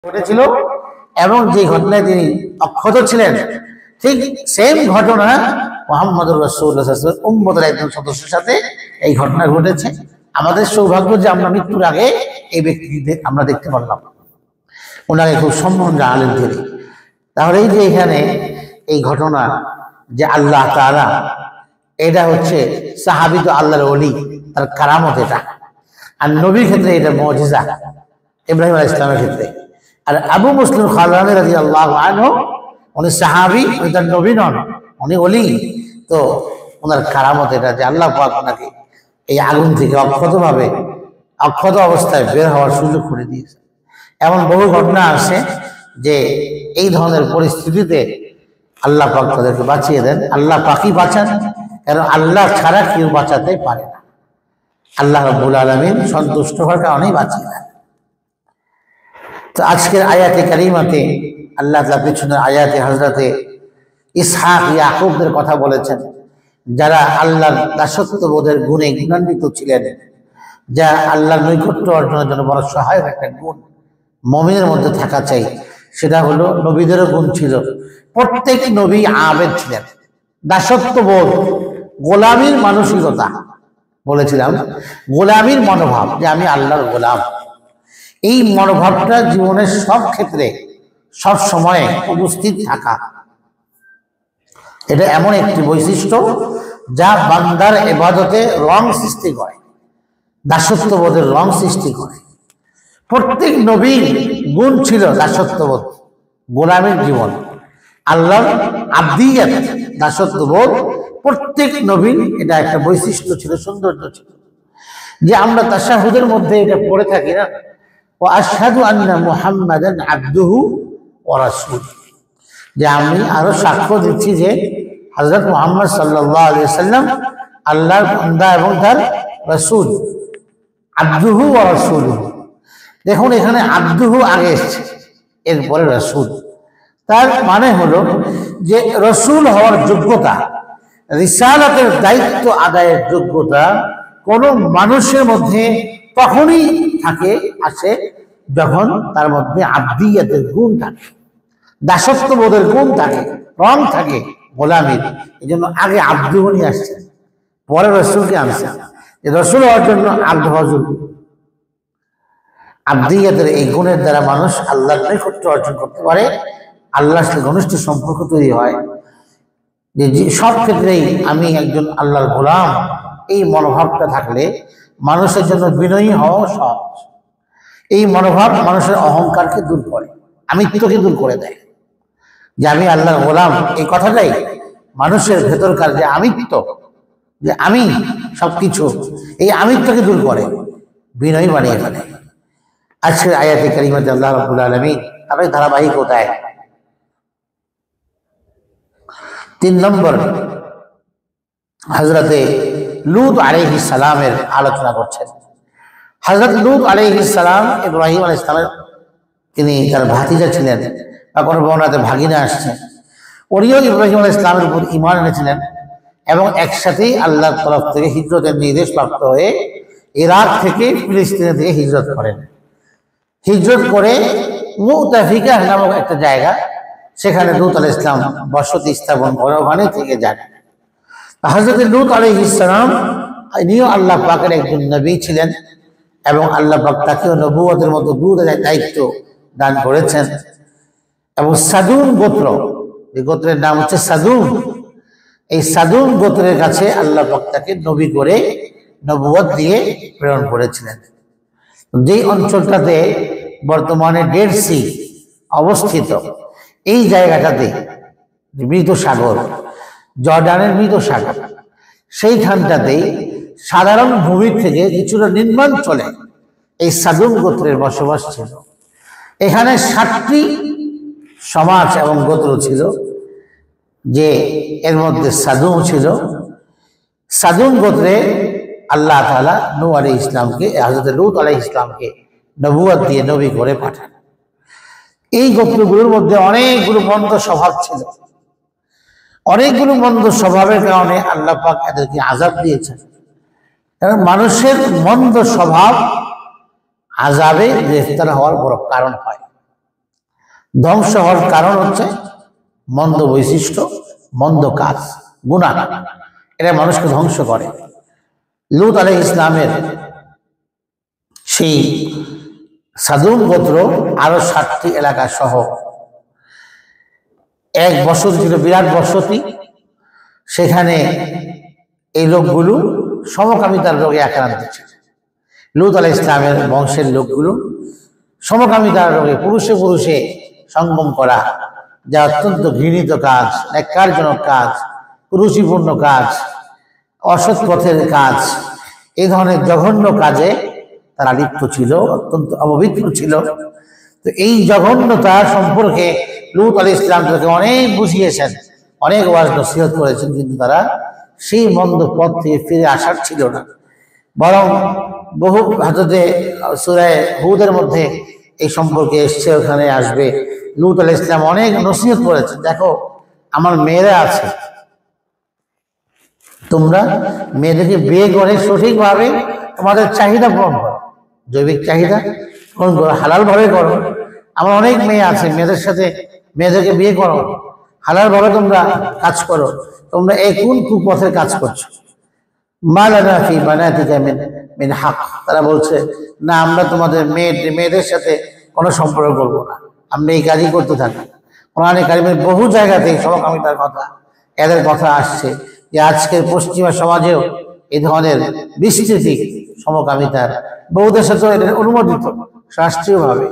ঘটেছিল এবং যে ঘটনায় তিনি অক্ষত ছিলেন, ঠিক সেম ঘটনা মুহাম্মদুর রাসূলুল্লাহ সাল্লাল্লাহু আলাইহি ওয়াসাল্লাম উম্মতের একজন সদস্যের সাথে এই ঘটনা ঘটেছে। আমাদের সৌভাগ্য যে আমরা মৃত্যুর আগে এই ব্যক্তিকে আমরা দেখতে পারলাম, ওনাকে খুব সম্মান জানালেন তিনি। তাহলে এই যে এখানে এই ঘটনা যে আল্লাহ তাআলা, এটা হচ্ছে সাহাবী তো আল্লাহর ওলি, তার কারামত এটা, আর নবীর ক্ষেত্রে এটা মুজিজা ইব্রাহিম আলাইহিস সালামের ক্ষেত্রে। আর আবু মুসলিম খালানি রাদিয়াল্লাহু আনহু উনি সাহাবী, উনি তার নবী নন, উনি ওলি। তো ওনার কারামত এটা যে আল্লাহ পাক ওনাকে এই আগুন থেকে অক্ষত অবস্থায় বের হওয়ার সুযোগ করে দিয়েছে। এমন বহু ঘটনা আছে যে এই ধরনের পরিস্থিতিতে আল্লাহ পাক তাদেরকে বাঁচিয়ে দেন। আল্লাহ পাকই বাঁচান, কারণ আল্লাহ ছাড়া কেউ বাঁচাতে পারে না। আল্লাহ রাব্বুল আলামিন সন্তুষ্ট হওয়ার কারণেই বাঁচিয়ে দেন। তো আজকের আয়াতে কারিমাতে আল্লাহ তাআলা পিছনের আয়াতে হযরতে ইসহাক ইয়াকুবদের কথা বলেছেন, যারা আল্লাহর দাসত্ববোধের গুণে গুণান্বিত ছিলেন, যা আল্লাহর নৈকট্য অর্জনের জন্য বড় সহায়ক একটা গুণ মুমিনের মধ্যে থাকা চাই। সেটা হলো নবীদেরও গুণ ছিল। প্রত্যেক নবী আবেদ ছিলেন, দাসত্ববোধ, গোলামীর মানসিকতা, বলেছিলাম গোলামীর মনোভাব, যে আমি আল্লাহর গোলাম। এই মনোভাবটা জীবনের সব ক্ষেত্রে সব সময়ে উপস্থিত থাকা, এটা এমন একটি বৈশিষ্ট্য যা বান্দার ইবাদতে রং সৃষ্টি করে, দাসত্ববোধের রং সৃষ্টি করে। প্রত্যেক নবীর গুণ ছিল দাসত্ববোধ, গোলামীর জীবন, আল্লাহর আবদিয়াত, দাসত্ববোধ। প্রত্যেক নবীর এটা একটা বৈশিষ্ট্য ছিল, সৌন্দর্য ছিল, যে আমরা তাশাহুদের মধ্যে এটা পড়ে থাকি না, ও আশহাদু আন্না মুহাম্মাদান আবদুহু ওয়া রাসূলুহু, যে আমি আরো সাক্ষ্য দিচ্ছি যে হযরত মুহাম্মদ সাল্লাল্লাহু আলাইহি ওয়াসাল্লাম আল্লাহর বান্দা এবং তার রাসূল। আবদুহু ওয়া রাসূলুহু, দেখুন এখানে আবদুহু আগে এসেছে, এরপরে রাসূল। তার মানে হলো যে রাসূল হওয়ার যোগ্যতা, রিসালাতের দায়িত্ব আদায়ের যোগ্যতা কোন মানুষের মধ্যে তখনই আসে যখন তার মধ্যে আবদিয়াতের গুণ থাকে, দাসত্ববোধের গুণ থাকে, রং থাকে গোলামীর। এই জন্য আগে আব্দুহু নিয়ে আসছেন, পরে রাসূলকে আনছেন। রাসূল হওয়ার জন্য আব্দ হওয়া জরুরি। আবদিয়াতের এই গুণের দ্বারা মানুষ আল্লাহর নৈকট্য অর্জন করতে পারে, আল্লাহর সাথে ঘনিষ্ঠ সম্পর্ক তৈরি হয়। যে সব ক্ষেত্রেই আমি একজন আল্লাহর গোলাম, এই মনোভাবটা থাকলে মানুষের জন্য বিনয়ী হওয়া সহজ। এই মনোভাব মানুষের অহংকারকে দূর করে, আমিত্বকে দূর করে দেয়। যে আমি আল্লাহর গোলাম, এই কথাটাই মানুষের ভেতরকার যে আমিত্ব, যে আমি সবকিছু, এই আমিত্বকে দূর করে, বিনয়ী বানিয়ে ফেলে। আজকের আয়াতে কারিমাতে আল্লাহ রাব্বুল আলামিন আবার ধারাবাহিকতায় 3 নম্বর হযরতে লূত আলাইহিস সালামের আলোচনা করছেন। হযরত লূত আলাইহিস সালাম ইব্রাহিম আলাইহিস সালামের তিনি তার ভাতিজা ছিলেন, বা কোনো বর্ণনাতে ভাগিনা আসছে। উনিও ইব্রাহিম আলাইহিস সালামের উপর ঈমান এনেছিলেন এবং একসাথেই আল্লাহর তরফ থেকে হিজরতের নির্দেশ প্রাপ্ত হয়ে ইরাক থেকে ফিলিস্তিনের দিকে হিজরত করেন। হিজরত করে মুতাফিকা নামক একটা জায়গা, সেখানে লূত আলাইহিস সালাম বসতি স্থাপন করে ওখানে থেকে যান। হযরত লূত আলাইহিস সালাম ইনিও আল্লাহ পাকের একজন নবী ছিলেন এবং আল্লাহ পাক তাকেও নবুয়তের মতো দায়িত্ব দান করেছেন। এবং সাদুম গোত্র, এই গোত্রের নাম হচ্ছে সাদুম, এই সাদুম গোত্রের কাছে আল্লাহ পাক তাকে নবী করে নবুয়ত দিয়ে প্রেরণ করেছিলেন। যেই অঞ্চলটাতে বর্তমানে ডেড সি অবস্থিত, এই জায়গাটাতে মৃত সাগর, জর্ডানের মৃত সাগর, সেইখানটাতেই সাধারণ ভূমি থেকে কিছুটা নিম্নাঞ্চলে এই সাদুম গোত্রের বসবাস ছিল। এখানে 7টি সমাজ এবং গোত্র ছিল, যে এর মধ্যে সাদুম ছিল। সাদুম গোত্রে আল্লাহ তাআলা নূহ আলাইহিস সালামকে, হযরত লূত আলাইহিস সালামকে নবুয়ত দিয়ে নবী করে পাঠান। এই গোত্রগুলোর মধ্যে অনেকগুলো মন্দ স্বভাব ছিল, অনেকগুলো মন্দ স্বভাবের কারণে আল্লাহ পাক এদেরকে আযাব দিয়েছেন। কারণ মানুষের মন্দ স্বভাব আযাবে গ্রেফতার হওয়ার বড় কারণ হয়। ধ্বংস হওয়ার কারণ হচ্ছে মন্দ বৈশিষ্ট্য, মন্দ কাজ, গুনাহ, এটা মানুষকে ধ্বংস করে। লূত আলাইহিস ইসলামের সেই সাদুম গোত্র আরো 7টি এলাকা সহ এক বসতি ছিল, বিরাট বসতি। সেখানে এই লোকগুলো সমকামিতার রোগে আক্রান্ত ছিল। লূত আলাইহিস ইসলামের বংশের লোকগুলো সমকামিতার রোগে, পুরুষে পুরুষে সঙ্গম করা, যা অত্যন্ত ঘৃণিত কাজ, ন্যাক্কারজনক কাজ, কুরুচিপূর্ণ কাজ, অসৎ পথের কাজ, এই ধরনের জঘন্য কাজে তারা লিপ্ত ছিল, অত্যন্ত অপবিত্র ছিল। তো এই জঘন্যতা সম্পর্কে লূত আলাইহিস ইসলাম তাদেরকে অনেক বুঝিয়েছেন, অনেক ওয়াজ নসিহত করেছেন, কিন্তু তারা সেই মন্দ পথ থেকে ফিরে আসার ছিল না। বরং বহু হাজতে সূরা হুদের মধ্যে এই সম্পর্কে এসছে, ওখানে আসবে। লূত আলাইহিস ইসলাম অনেক নসিহত করেছেন, দেখো আমার মেয়েরা আছে, তোমরা মেয়েদেরকে বিয়ে করে সঠিকভাবে তোমাদের চাহিদা পূরণ করো, জৈবিক চাহিদা পূরণ করো, হালাল ভাবে করো। আমার অনেক মেয়ে আছে, মেয়েদের সাথে মেয়েদেরকে বিয়ে করো, হালাল ভাবে তোমরা কাজ করো। তোমরা এই কোন কুপথের কাজ করছো? মা লানা ফি বানাতিকা মিন হক। তারা বলছে, না আমরা তোমাদের মেয়েদের সাথে কোনো সম্পর্ক করবো না, আমরা এই কাজই করতে থাকি। কোরআনে কারিমের বহু জায়গাতে সমকামিতার কথা, এদের কথা আসছে, যে আজকের পশ্চিমা সমাজেও এই ধরনের বিস্তৃতি সমকামিতার বহু দেশে তো এটা অনুমোদিত রাষ্ট্রীয়ভাবে।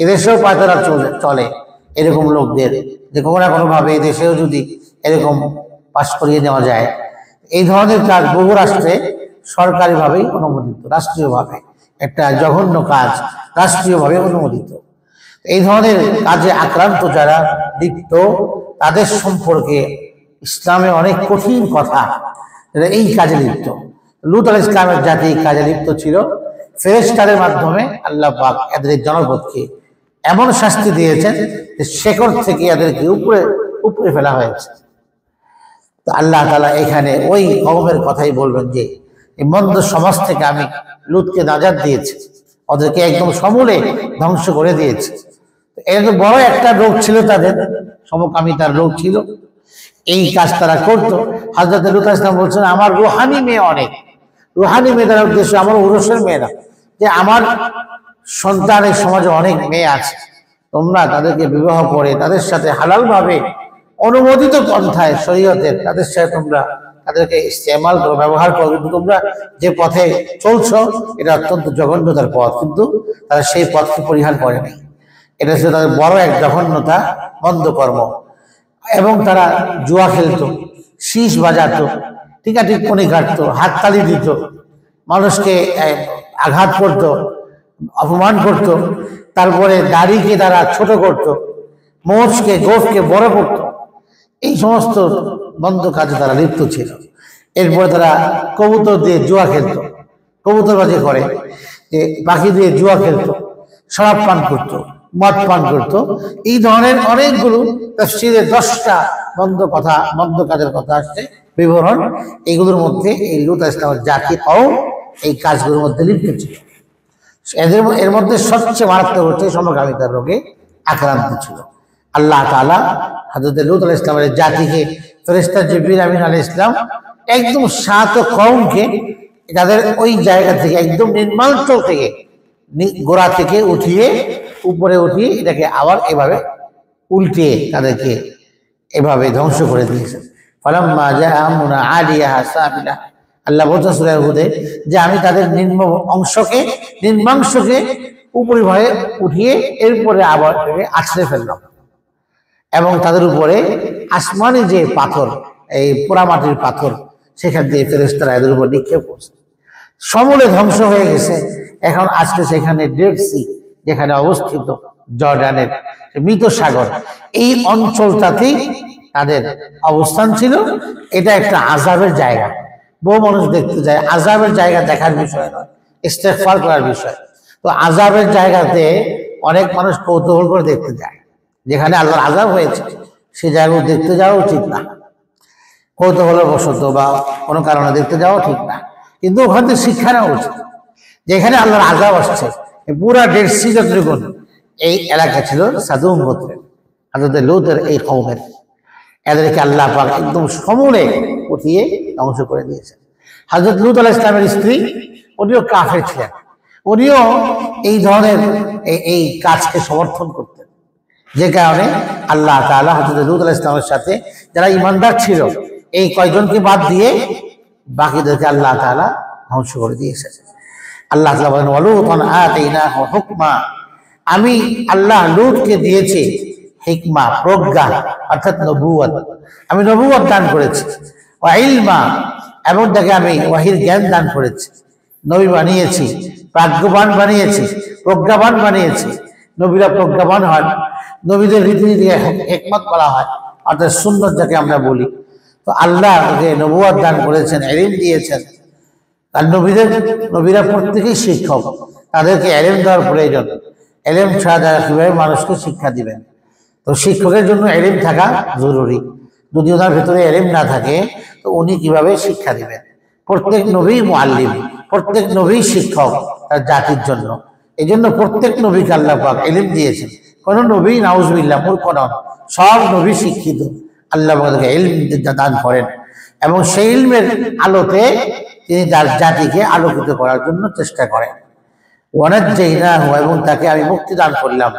এদেশেও পায়তারা চলে এরকম লোকদের, যে কোনো না কোনোভাবে এদেশেও যদি এরকম পাশ করিয়ে নেওয়া যায়। এই ধরনের কাজ বহু রাষ্ট্রে সরকারিভাবেই অনুমোদিত, রাষ্ট্রীয়ভাবে একটা জঘন্য কাজ, রাষ্ট্রীয়ভাবে অনুমোদিত। এই ধরনের কাজে আক্রান্ত যারা লিপ্ত, তাদের সম্পর্কে ইসলামে অনেক কঠিন কথা, যারা এই কাজে লিপ্ত। লূত আলাইহিস ইসলামের জাতি এই কাজে লিপ্ত ছিল। ফেরেশতাদের মাধ্যমে আল্লাহ পাক এদের জনপদকে এমন শাস্তি দিয়েছেন যে শেকড় থেকে এদেরকে উপরে উপরে ফেলা হয়েছে। তো আল্লাহ তাআলা এখানে ওই কওমের কথাই বলবেন যে এই মন্দ সমাজ থেকে আমি লূতকে নাজাত দিয়েছি, ওদেরকে একদম সমূলে ধ্বংস করে দিয়েছি। এর বড় একটা রোগ ছিল, তাদের সমকামিতার রোগ ছিল, এই কাজ তারা করতো। হযরত লূত আলাইহিস সালাম বলছেন, আমার রুহানি মেয়ে অনেক, রুহানি মেয়েদের উদ্দেশ্য আমার উরসের মেয়েরা, যে আমার সন্তানের সমাজে অনেক মেয়ে আছে, তোমরা তাদেরকে বিবাহ করে তাদের সাথে হালাল ভাবে অনুমোদিত পন্থায় শরীয়তের তাদের সাথে তোমরা তাদেরকে ইস্তেমাল করো, ব্যবহার করো। কিন্তু তোমরা যে পথে চলছো এটা অত্যন্ত জঘন্যতার পথ, কিন্তু তারা সেই পথকে পরিহার করেনি। এটা ছিল তাদের বড় এক জঘন্যতা, মন্দ কর্ম। এবং তারা জুয়া খেলতো, শীষ বাজাতো, টিকাটিক কোণে কাটতো, হাততালি দিত, মানুষকে আঘাত করত, অপমান করত। তারপরে দাড়িকে তারা ছোট করত, মোষকে গোফকে বড় করত। এই সমস্ত মন্দ কাজে তারা লিপ্ত ছিল। এরপরে তারা কবুতর দিয়ে জুয়া খেলত, কবুতরবাজি করে, যে পাখি দিয়ে জুয়া খেলত, শরাব পান করত, মদ পান করত। এই ধরনের অনেকগুলো তাফসীরে 10টা মন্দ কথা, মন্দ কাজের কথা আসছে বিবরণ। এগুলোর মধ্যে এই লূত আলাইহিস সালামের জাতি কওম এই কাজগুলোর মধ্যে লিপ্ত ছিল। এর মধ্যে সবচেয়ে মারাত্মক হচ্ছে সমকামিতার রোগে আক্রান্ত ছিল। আল্লাহ তাআলা হযরত লূত আলাইহিস সালামের জাতিকে, ফেরেশতা জিবরিল আমিন আলাইহিস সালাম একদম সাত কওমকে তাদের ওই জায়গা থেকে, একদম নির্মাঞ্চল থেকে, গোড়া থেকে উঠিয়ে উপরে উঠিয়ে এটাকে আবার এভাবে উল্টে তাদেরকে এভাবে ধ্বংস করে দিয়েছেন। ফালাম্মা জাআ আমরুনা আলিয়াহা সাফিলা, আল্লাহ বলছেন সূরা হুদে যে আমি তাদের নিম্নাংশকে উপরে ভয়ে উঠিয়ে এরপরে আবার আছড়ে ফেললাম, এবং তাদের উপরে আসমানি যে পাথর, এই পোড়ামাটির পাথর, সেখান দিয়ে ফেরেশতারা এদের উপর নিক্ষেপ করছে। সমূলে ধ্বংস হয়ে গেছে। এখন আজকে সেখানে ডেড সি যেখানে অবস্থিত, জর্ডানের মৃত সাগর, এই অঞ্চলটাতেই তাদের অবস্থান ছিল। এটা একটা আযাবের জায়গা, বহু মানুষ দেখতে যায়। আযাবের জায়গা দেখার বিষয় নয়, ইস্তেগফার করার বিষয়। তো আযাবের জায়গাতে অনেক মানুষ কৌতূহল করে দেখতে যায়। যেখানে আল্লাহর আযাব হয়েছে সেই জায়গাগুলো দেখতে যাওয়া উচিত না, কৌতূহলের বশত বা কোনো কারণে দেখতে যাওয়া ঠিক না। কিন্তু ওখান থেকে শিক্ষা নেওয়া উচিত। যেখানে আল্লাহর আযাব আসছে, পুরা ডেড সি যতটুকু এই এলাকা ছিল সাদুম গোত্রের, হযরত লূতের এই কওমের, এদেরকে আল্লাহ পাক একদম সমূলে উঠিয়ে ধ্বংস করে দিয়েছেন। হযরত লূত আলাইহিস সালামের স্ত্রী, উনিও কাফের ছিলেন, উনিও এই ধরনের এই কাজকে সমর্থন করতেন, যে কারণে আল্লাহ তাআলা হযরত লূত আলাইহিস সালামের সাথে যারা ঈমানদার ছিল এই কয়জনকে বাদ দিয়ে বাকিদেরকে আল্লাহ তাআলা ধ্বংস করে দিয়েছেন। আল্লাহ তাআলা বলেন, ওয়ালুতান আতাইনাহু হুকমা, আমি আল্লাহ লূতকে দিয়েছি হিকমা, প্রজ্ঞা, অর্থাৎ নবুয়ত, আমি নবুয়ত দান করেছি, ওয়া ইলমা, এবং তাকে আমি ওয়াহির জ্ঞান দান করেছি, নবী বানিয়েছি, প্রাজ্ঞবান বানিয়েছি, প্রজ্ঞাবান বানিয়েছি। নবীরা প্রজ্ঞাবান হন, নবীদের রীতিনীতি হিকমত বলা হয়, অর্থাৎ সুন্নাত যাকে আমরা বলি। তো আল্লাহ তাকে নবুয়ত দান করেছেন, ইলম দিয়েছেন। আর নবীরা প্রত্যেকেই শিক্ষক, তাদেরকে ইলম দেওয়ার প্রয়োজন। ইলম ছাড়া কিভাবে মানুষকে শিক্ষা দিবেন? তো শিক্ষকের জন্য ইলম থাকা জরুরি। যদি ওনার ভেতরে ইলম না থাকে তো উনি কিভাবে শিক্ষা দিবেন? প্রত্যেক নবী মুআল্লিম, প্রত্যেক নবী শিক্ষক তার জাতির জন্য। এই জন্য প্রত্যেক নবীকে আল্লাহ পাক ইলম দিয়েছেন। কোন নবী নাউজুবিল্লাহ মূর্খ নন, সব নবী শিক্ষিত। আল্লাহ পাক তাকে ইলম দান করেন এবং সেই ইলমের আলোতে তিনি তার জাতিকে আলোকিত করার জন্য চেষ্টা করেন। ওয়ানাজ্জাইনাহু, এবং তাকে আমি মুক্তি দান করলাম,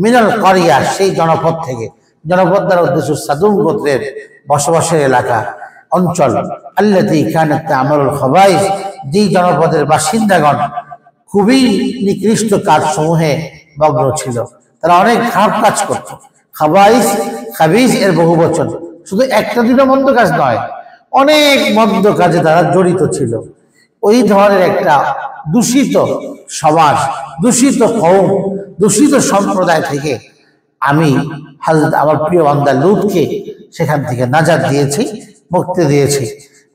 মিনাল কারিয়া, সেই জনপদ থেকে। জনপদ দ্বারা উদ্দেশ্য সাদুম গোত্রের বসবাসের এলাকা, অঞ্চল। আল্লাতী কানাত তা'মালুল খাবাইস, যেই জনপদের বাসিন্দাগণ খুবই নিকৃষ্ট কাজ সমূহে মগ্ন ছিল, তারা অনেক খারাপ কাজ করত। খাবাইস, খাবিস এর বহু বচন, শুধু একটা দুটো মন্দ কাজ নয়, অনেক মন্দ কাজে তারা জড়িত ছিল। ওই ধরনের একটা দূষিত সমাজ, দূষিত কওম, দূষিত সম্প্রদায় থেকে আমি হযরত আমার প্রিয় বান্দা লূতকে সেখান থেকে নাজাত দিয়েছি, মুক্তি দিয়েছি।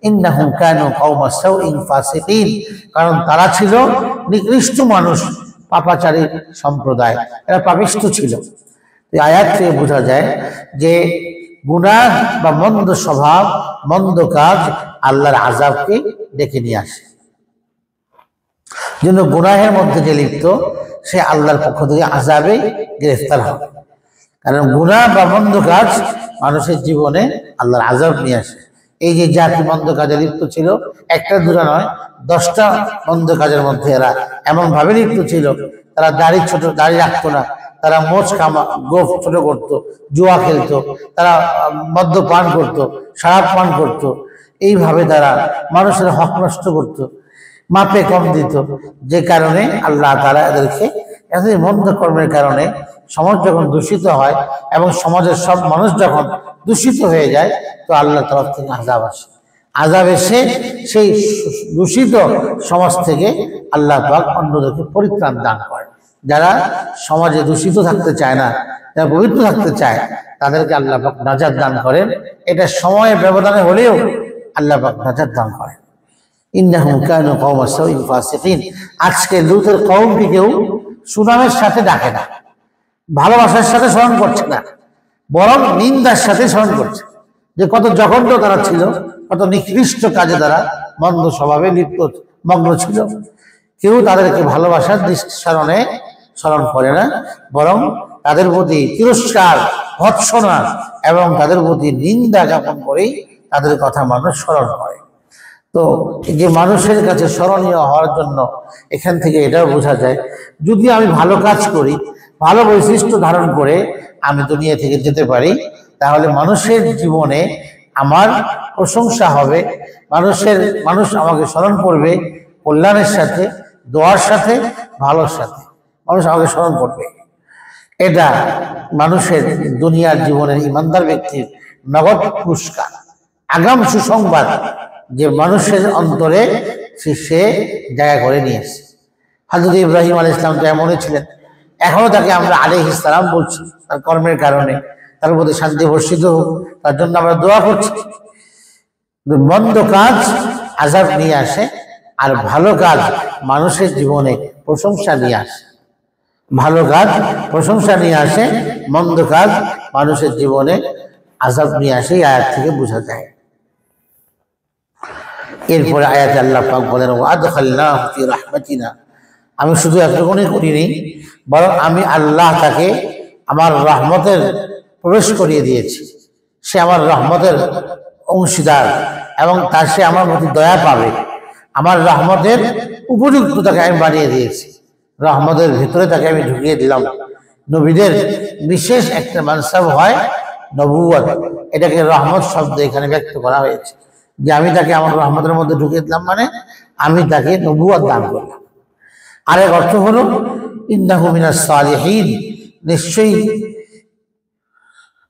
ইন্নাহুম কানু কওমা সাউইন ফাসিকিন, কারণ তারা ছিল নিকৃষ্ট মানুষ, পাপাচারী সম্প্রদায়, এরা পাপিষ্ঠ ছিল। এই আয়াত থেকে বোঝা যায় যে গুনাহ বা মন্দ স্বভাব, মন্দ কাজ আল্লাহর আযাবকে ডেকে নিয়ে আসে। জন্য গুনাহের মধ্যে যে লিপ্ত সে আল্লাহর পক্ষ থেকে আযাবে গ্রেফতার হবে। কারণ গুনাহ বা মন্দ কাজ মানুষের জীবনে আল্লাহর আযাব নিয়ে আসে। এই যে জাতি মন্দ কাজে লিপ্ত ছিল, একটা দুটা নয়, 10টা মন্দ কাজের মধ্যে এরা এমন ভাবে লিপ্ত ছিল। তারা দাড়ি রাখতো না, তারা মোচ গোফ ছোট করতো, জুয়া খেলতো, তারা মদ্যপান করতো, শরাব পান করতো। এইভাবে তারা মানুষের হক নষ্ট করতো, মাপে কম দিত। যে কারণে আল্লাহ তাআলা এদেরকে, এদের মন্দ কর্মের কারণে সমাজ যখন দূষিত হয় এবং সমাজের সব মানুষ যখন দূষিত হয়ে যায়, তো আল্লাহ তরফ থেকে আযাব আসে। আযাব এসে সেই দূষিত সমাজ থেকে আল্লাহ পাক অন্যদেরকে পরিত্রাণ দান করে। যারা সমাজে দূষিত থাকতে চায় না, যারা পবিত্র থাকতে চায়, তাদেরকে আল্লাহ পাক নাজাত দান করেন। এটা সময়ের ব্যবধানে হলেও আল্লাহ পাক নাজাত দান করেন। ইন্নাহুম কানু কওমা সাউইন ফাসিকিন। আজকে লূতের কওমকে কেউ সুনামের সাথে ডাকে না, ভালোবাসার সাথে স্মরণ করছে না, বরং নিন্দার সাথে স্মরণ করছে যে কত জঘন্য তারা ছিল, কত নিকৃষ্ট কাজে তারা মন্দ স্বভাবে লিপ্ত মগ্ন ছিল। কেউ তাদেরকে ভালোবাসার স্মরণে স্মরণ করে না, বরং তাদের প্রতি তিরস্কার, ভৎসনা এবং তাদের প্রতি নিন্দা জ্ঞাপন করেই তাদের কথা মানুষ স্মরণ করে। তো যে মানুষের কাছে স্মরণীয় হওয়ার জন্য এখান থেকে এটাও বোঝা যায়, যদি আমি ভালো কাজ করি, ভালো বৈশিষ্ট্য ধারণ করে আমি দুনিয়া থেকে যেতে পারি, তাহলে মানুষের জীবনে আমার প্রশংসা হবে, মানুষ আমাকে স্মরণ করবে কল্যাণের সাথে, দোয়ার সাথে, ভালোর সাথে মানুষ আমাকে স্মরণ করবে। এটা মানুষের দুনিয়ার জীবনের ইমানদার ব্যক্তির নগদ পুরস্কার, আগাম সুসংবাদ, যে মানুষের অন্তরে সে জায়গা করে নিয়েছে। হযরত ইব্রাহিম আলাইহিস সালাম তো এমনই ছিলেন, এখনো তাকে আমরা আলাইহিস সালাম বলছি, তার কর্মের কারণে তার প্রতি শান্তি বর্ষিত হোক, তার জন্য আমরা দোয়া করছি। মন্দ কাজ আযাব নিয়ে আসে, আর ভালো কাজ মানুষের জীবনে প্রশংসা নিয়ে আসে। ভালো কাজ প্রশংসা নিয়ে আসে, মন্দ কাজ মানুষের জীবনে আযাব নিয়ে আসে। এই আয়াত থেকে বোঝা যায়। এরপরে আয়াতে আল্লাহ পাক বলেন, ওয়াদখালনাহু ফি রাহমাতিনা, আমি শুধু এতটুকুই করিনি, বরং আমি আল্লাহ তাকে আমার রহমতের প্রবেশ করিয়ে দিয়েছি, সে আমার রহমতের অংশীদার এবং তার সে আমার প্রতি দয়া পাবে। আমার রহমতের উপযুক্ত তাকে আমি বানিয়ে দিয়েছি, রহমতের ভিতরে তাকে আমি ঢুকিয়ে দিলাম। নবীদের বিশেষ একটা মানসাব হয় নবুয়ত, এটাকে রহমত শব্দ এখানে ব্যক্ত করা হয়েছে, যে আমি তাকে আমার রহমতের মধ্যে ঢুকিয়ে দিলাম, মানে আমি তাকে নবুয়ত দান করলাম। আরেক অর্থ হলো ইন্নাহু মিনাস সালিহিন, নিশ্চয়ই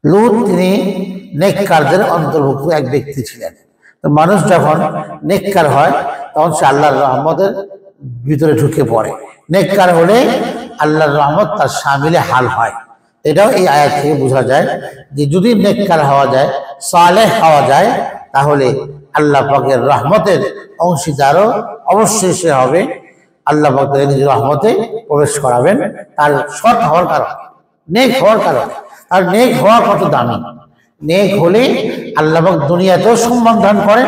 লূত তিনি নেককারদের অন্তর্ভুক্ত এক ব্যক্তি ছিলেন। তো মানুষ যখন নেককার হয় তখন সে আল্লাহর রহমতের ভিতরে ঢুকে পড়ে। নেককার হলে আল্লাহর রহমত তার শামিলে হাল হয়। এটাও এই আয়াত থেকে বোঝা যায় যে যদি নেককার হওয়া যায়, সালেহ হওয়া যায়, তাহলে আল্লাহ পাকের রহমতের অংশীদারও অবশ্যই সে হবে। আল্লাহ পাক তাকে নিজের রহমতে প্রবেশ করাবেন তার সৎ হওয়ার কারণে, নেক হওয়ার কারণে। আর নেক হওয়া কত দামি! নেক হলে আল্লাহ পাক দুনিয়াতেও সম্মান দান করেন,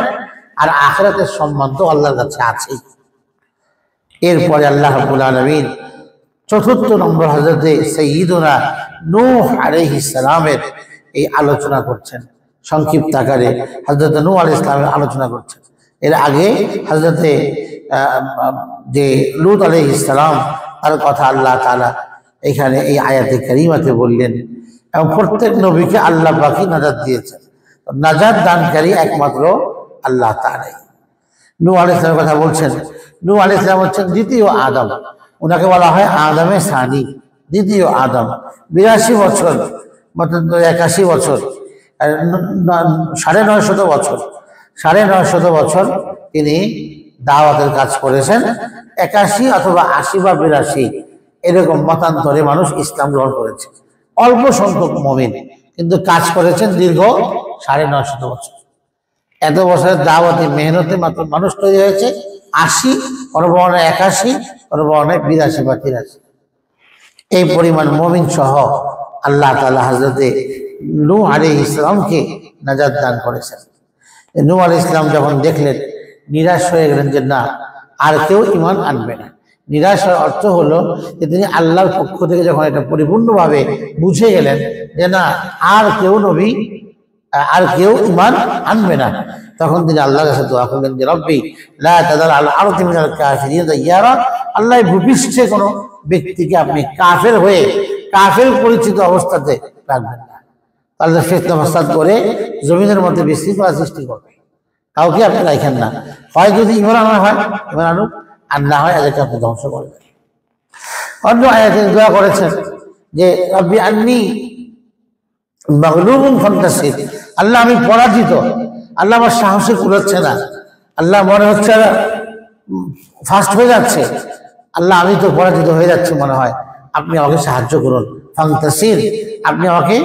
আর আখিরাতের সম্মান তো আল্লাহর কাছে আছেই। এরপরে আল্লাহ রাব্বুল আলামিন চতুর্থ নম্বর হযরতে সাইয়্যিদুনা নূহ আলাইহিস সালামের এই আলোচনা করছেন, সংক্ষিপ্ত আকারে হযরত নূহ আলাইহিস সালামের আলোচনা করছেন। এর আগে হযরতে যে লূত আলাইহিস সালাম তার কথা আল্লাহ তাআলা এখানে এই আয়াতে কারিমাতে বললেন, এবং প্রত্যেক নবীকে আল্লাহ পাকই নাজাত দিয়েছেন। নাজাত দানকারী একমাত্র আল্লাহ তাআলাই। নূহ আলাইহিস সালামের কথা বলছেন। নূহ আলাইহিস সালাম হচ্ছেন দ্বিতীয় আদম, ওনাকে বলা হয় আদমে সানি, দ্বিতীয় আদম। 82 বছর, মতলব 81 বছর, 950 বছর, 950 বছর তিনি দাওয়াতের কাজ করেছেন। 81 অথবা 80 বা 82 এরকম মতান্তরে মানুষ ইসলাম গ্রহণ করেছে। অল্প সংখ্যক মুমিন, কিন্তু কাজ করেছেন দীর্ঘ 950 বছর। এত বছরের দাওয়াতে মেহনতে মাত্র মানুষ তৈরি হয়েছে 80, কোনো বর্ণায় 81, কোনো বর্ণায় 82 বা 83। এই পরিমাণ মুমিন সহ আল্লাহ তাআলা হযরতে নূহ আলাইহিস সালামকে নাজাত দান করেছেন। নূহ আলাইহিস সালাম যখন দেখলেন, নিরাশ হয়ে গেলেন যে না, আর কেউ ঈমান আনবে না। নিরাশ হওয়ার অর্থ হলো যে তিনি আল্লাহর পক্ষ থেকে যখন এটা পরিপূর্ণভাবে বুঝে গেলেন যে না, আর কেউ ঈমান আনবে না, তখন তিনি আল্লাহর কাছে দোয়া করলেন যে রব্বি লা তাযার আলা আরদি মিনাল কাফিরিন দাইয়ারা, আল্লাহ ভূপৃষ্ঠে কোনো ব্যক্তিকে আপনি কাফের হয়ে, কাফের পরিচিত অবস্থাতে রাখবেন না। তাহলে ফিতনা ফাসাদ করে জমিনের মধ্যে বিশৃঙ্খলা সৃষ্টি করবে। কাউকে আপনি রাখেন না, হয় যদি ঈমান আনা হয় ঈমান আনুক, আর না হয় এদেরকে আপনি ধ্বংস করবেন। অন্য আয়াতে দোয়া করেছেন যে রব্বি আন্নী মাগলুবুন ফান্তাসির, আল্লাহ আমি পরাজিত, আল্লাহ আমার সাহসে কুলাচ্ছে না, আল্লাহ মনে হচ্ছে ফাস্ট হয়ে যাচ্ছে, আল্লাহ আমি তো পরাজিত হয়ে যাচ্ছি মনে হয়, আপনি আমাকে সাহায্য করুন। ফান্তাসির, আপনি আমাকে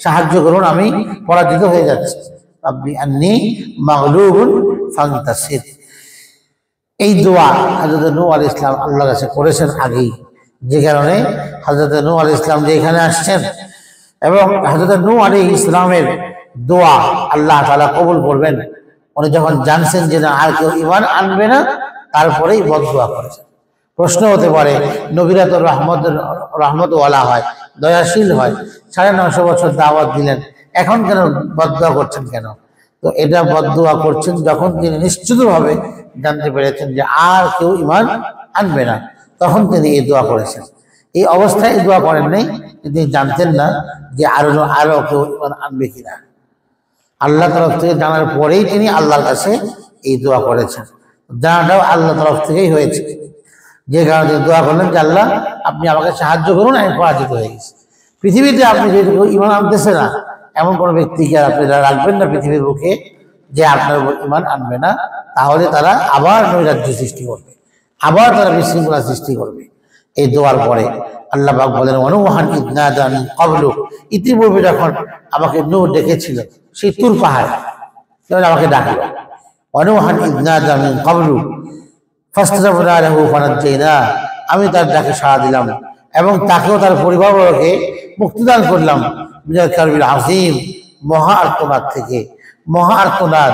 সাহায্য করুন, আমি পরাজিত হয়ে যাচ্ছি। রব্বি আন্নী মাগলুবুন ফান্তাসির। এই দোয়া হযরত নূহ আলাইহিস সালাম আল্লাহর কাছে করেছেন আগেই, যে কারণে হযরত নূহ আলাইহিস সালাম যে এখানে আসছেন এবং হযরত নূহ আলাইহিস সালামের দোয়া আল্লাহ তাআলা কবুল করবেন, উনি যখন জানছেন যে না আর কেউ ঈমান আনবে না, তারপরেই বদদোয়া করেছেন। প্রশ্ন হতে পারে, নবীরা তো রহমতওয়ালা হয়, দয়াশীল হয়, 950 বছর দাওয়াত দিলেন, এখন কেন বদদোয়া করছেন কেন? তো এটা বদদোয়া করছেন যখন তিনি নিশ্চিতভাবে জানতে পেরেছেন যে আর কেউ ঈমান আনবে না, তখন তিনি এই দোয়া করেছেন। এই অবস্থায় দোয়া করেন নাই, তিনি জানতেন না যে আরো কেউ ঈমান আনবে কিনা। আল্লাহ তরফ থেকে জানার পরেই তিনি আল্লাহর কাছে এই দোয়া করেছেন। জানাটাও আল্লাহ তরফ থেকেই হয়েছে, যে কারণে দোয়া করলেন যে আল্লাহ আপনি আমাকে সাহায্য করুন, আমি পরাজিত হয়ে গেছি। পৃথিবীতে আপনি যেটুকু ঈমান আনতেছে না, এমন কোনো ব্যক্তিকে আপনি রাখবেন না পৃথিবীর বুকে যে আপনার উপর ঈমান আনবে না, তাহলে তারা আবার নৈরাজ্য সৃষ্টি করবে, আবার তারা বিশৃঙ্খলা সৃষ্টি করবে। এই দোয়ার পরে আল্লাহ পাক বলেন ওয়ানুহান ইয নাদা মিন ক্বাবলু, ইতিপূর্বে যখন আমাকে নূহ ডেকেছিল সেই তুর পাহাড়, যখন আমাকে ডাকলো, ওয়ানুহান ইয নাদা মিন ক্বাবলু ফাস্তাজাবনা লাহু ফানাজ্জায়না, আমি তার ডাকে সাড়া দিলাম এবং তাকেও তার পরিবারকে মুক্তিদান করলাম মিনাল কারবিল আযীম, মহা আর্তনাদ থেকে, মহা আর্তনাদ,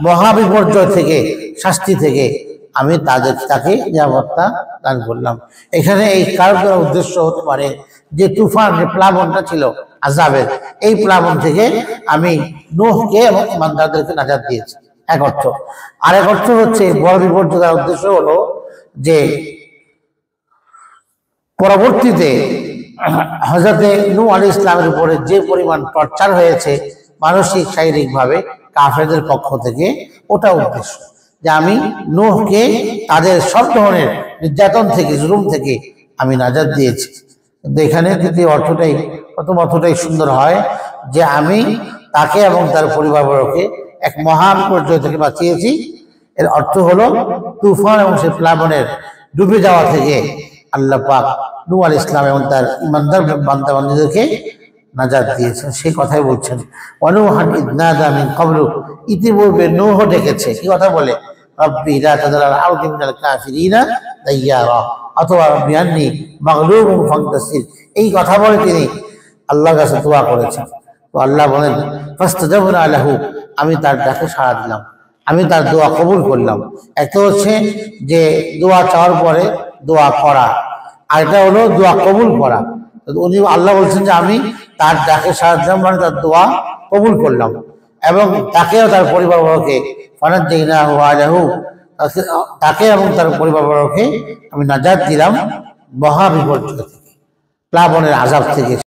মহা বিপর্যয় থেকে, শাস্তি থেকে আমি তাকে নিরাপত্তা দান করলাম। এখানে এই কারণ উদ্দেশ্য হতে পারে যে তুফান, যে প্লাবনটা ছিল আযাবের এই প্লাবন থেকে আমি নূহকে এবং ইমানদারদেরকে নাজাত দিয়েছি, এক অর্থ। আরেক অর্থ হচ্ছে বড় বিপর্যয়ের উদ্দেশ্য হলো যে পরবর্তীতে হযরতে নূহ আলাইহিস সালামের উপরে যে পরিমাণ টর্চার হয়েছে মানসিক শারীরিক ভাবে কাফেরদের পক্ষ থেকে, ওটা উদ্দেশ্য যে আমি নূহকে তাদের সব ধরনের নির্যাতন থেকে, জুলুম থেকে আমি নাজাত দিয়েছি। কিন্তু এখানে দ্বিতীয় অর্থটাই, প্রথম অর্থটাই সুন্দর হয় যে আমি তাকে এবং তার পরিবারবর্গকে এক মহান বিপর্যয় থেকে বাঁচিয়েছি। এর অর্থ হলো তুফান এবং সেই প্লাবনের ডুবে যাওয়া থেকে আল্লাহ পাক নূহ আলাইহিস সালাম এবং তার ইমানদার বান্দা বান্দীদেরকে নাজাত দিয়েছেন। সেই কথাই বলছেন, ওয়ানুহান ইয নাদা মিন ক্বাবলু, ইতিপূর্বে নূহ ডেকেছে, কি কথা বলে, রব্বি লা তাযার আল আরদি মিনাল কাফিরিনা দাইয়ারা, অথবা রব্বি আন্নী মাগলুবুন ফান্তাসির, এই কথা বলে তিনি আল্লাহর কাছে দোয়া করেছেন। তো আল্লাহ বলেন ফাস্তাজাবনা লাহু, আমি তার ডাকে সাড়া দিলাম, আমি তার দোয়া কবুল করলাম। একটা হচ্ছে যে দোয়া চাওয়ার পরে দোয়া করা, আর এটা হলো দোয়া কবুল করা। উনি আল্লাহ বলছেন যে আমি তার ডাকে সাড়া দিলাম, মানে তার দোয়া কবুল করলাম, এবং তাকেও তার পরিবারবর্গকে ফানাজ্জাইনাহু ওয়া আহলাহু, তাকে এবং তার পরিবারবর্গকে আমি নাজাত দিলাম মহা বিপর্যয় থেকে, প্লাবনের আযাব থেকে।